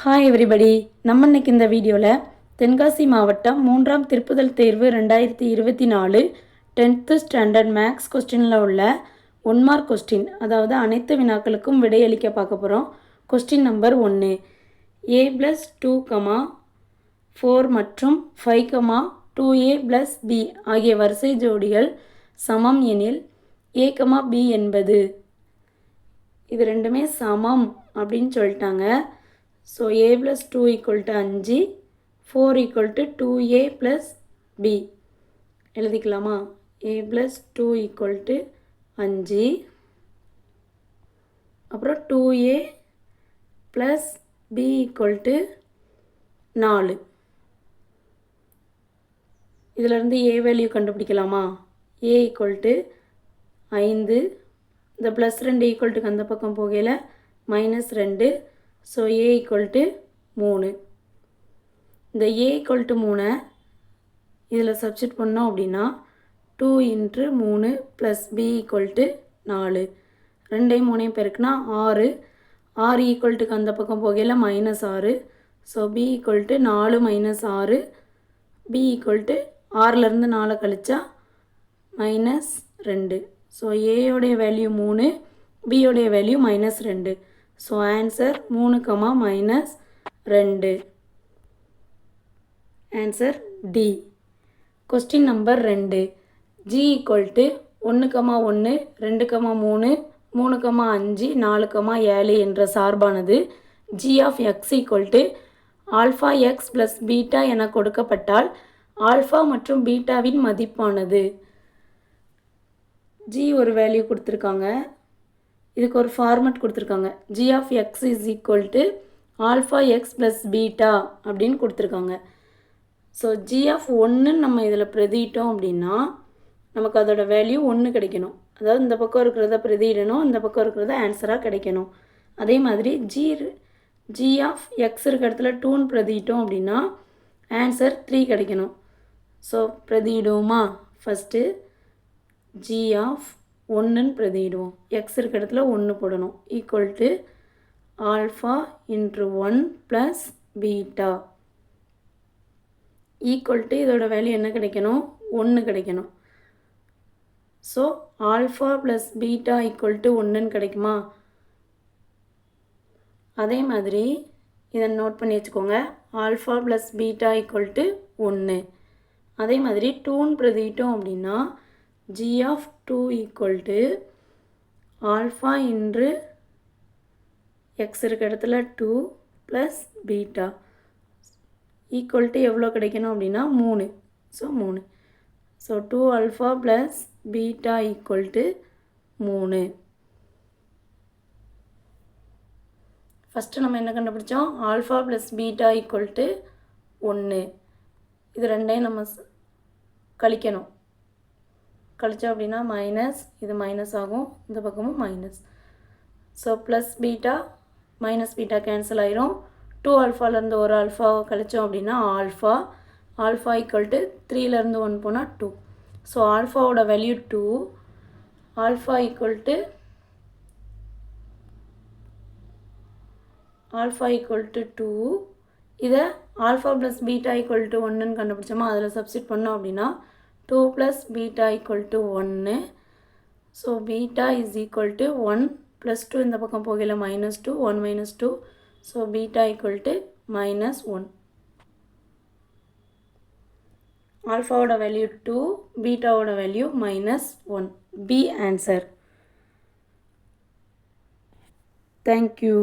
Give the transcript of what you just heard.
Hi everybody, நம்ம இன்னைக்கு இந்த வீடியோவில் தென்காசி மாவட்டம் 3ஆம் திருப்புதல் தேர்வு 2024 10th ஸ்டாண்டர்ட் மேக்ஸ் கொஸ்டினில் உள்ள 1 மார்க் கொஸ்டின், அதாவது அனைத்து வினாக்களுக்கும் விடையளிக்க பார்க்க போகிறோம். கொஸ்டின் நம்பர் 1, a + 2, 4 மற்றும் 5, 2a + b ஆகிய வரிசை ஜோடிகள் சமம் எனில் a, b என்பது. இது ரெண்டுமே சமம் அப்படின்னு சொல்லிட்டாங்க. So a + 2 = 5, 4 = 2a + b எழுதிக்கலாமா? a + 2 = 5, அப்புறம் 2a + b = 4. இதிலிருந்து a வேல்யூ கண்டுபிடிக்கலாமா? a = 5, இந்த +2 ஈக்குவல்ட்டுக்கு அந்த பக்கம் போகையில் -2. So a = 3. இந்த a = 3 இதில் சப்ஸ்டிட் பண்ணோம் அப்படின்னா 2 × 3 + b = 4. 2 3 பெருக்குனா 6. 6 ஈக்குவல்ட்டுக்கு அந்த பக்கம் போகையில் -6. So b = 4 - 6. b = 6லேருந்து 4 கழிச்சா -2. So a value 3, b value -2. So answer 3, -2. Answer D. Question number 2, g = 1, 1, 2, 3, 3, 5, 4, 7 என்ற சார்பானது g of x = αx + β என கொடுக்கப்பட்டால் ஆல்ஃபா மற்றும் பீட்டாவின் மதிப்பானது. g ஒரு வேல்யூ கொடுத்துருக்காங்க, இதுக்கு ஒரு ஃபார்மட் கொடுத்துருக்காங்க. g of x = αx + beta அப்படின்னு கொடுத்துருக்காங்க. ஸோ g of 1 நம்ம இதில் பிரதியிட்டோம் அப்படின்னா நமக்கு அதோட வேல்யூ 1 கிடைக்கணும். அதாவது இந்த பக்கம் இருக்கிறத பிரதியிடணும், இந்த பக்கம் இருக்கிறத ஆன்சராக கிடைக்கணும். அதே மாதிரி g of x இருக்கிற இடத்துல 2ன்னு பிரதியிட்டோம் அப்படின்னா ஆன்சர் 3 கிடைக்கணும். ஸோ பிரதியிடுவோமா? ஃபஸ்ட்டு g of 1ன்னு பிரதியிடுவோம். x இருக்கிற இடத்துல 1 போடணும். = ஆல்ஃபா × 1 + பீட்டா = இதோட வேல்யூ என்ன கிடைக்கணும்? 1 கிடைக்கணும். ஸோ ஆல்ஃபா + பீட்டா = 1ன்னு கிடைக்குமா? அதே மாதிரி இதை நோட் பண்ணி வச்சுக்கோங்க. Alpha + beta = 1. அதே மாதிரி 2ன்னு பிரதியிட்டோம் அப்படின்னா g of 2 = ஆல்ஃபா × x இருக்கிற இடத்துல 2 + பீட்டா = எவ்வளோ கிடைக்கணும் அப்படின்னா 3. ஸோ 3. So 2α + beta = 3. ஃபஸ்ட்டு நம்ம என்ன கண்டுபிடிச்சோம்? Alpha + beta = 1. இது ரெண்டையும் நம்ம கழிக்கணும். கழிச்சோம் அப்படின்னா மைனஸ், இது மைனஸ் ஆகும், இந்த பக்கமும் minus. So plus beta minus beta cancel ஆயிரும். 2ஆல்ஃபாலேருந்து ஒரு ஆல்ஃபாவை கழிச்சோம் அப்படின்னா ஆல்ஃபா. ஆல்ஃபா = 3லேருந்து 1 போனால் 2. ஸோ ஆல்ஃபாவோட வேல்யூ 2. ஆல்ஃபா = 2. இதை ஆல்ஃபா + பீட்டா = 1ன்னு கண்டுபிடிச்சோமா? அதில் சப்ஸ்டிட் பண்ணோம் அப்படின்னா 2 + பீட்டா = 1. ஸோ பீட்டா = 1 + 2 இந்த பக்கம் போகையில் -2, 1 - 2. So beta = -1. ஆல்ஃபாவோட வேல்யூ 2, பீட்டாவோட வேல்யூ -1. B answer. தேங்க்யூ.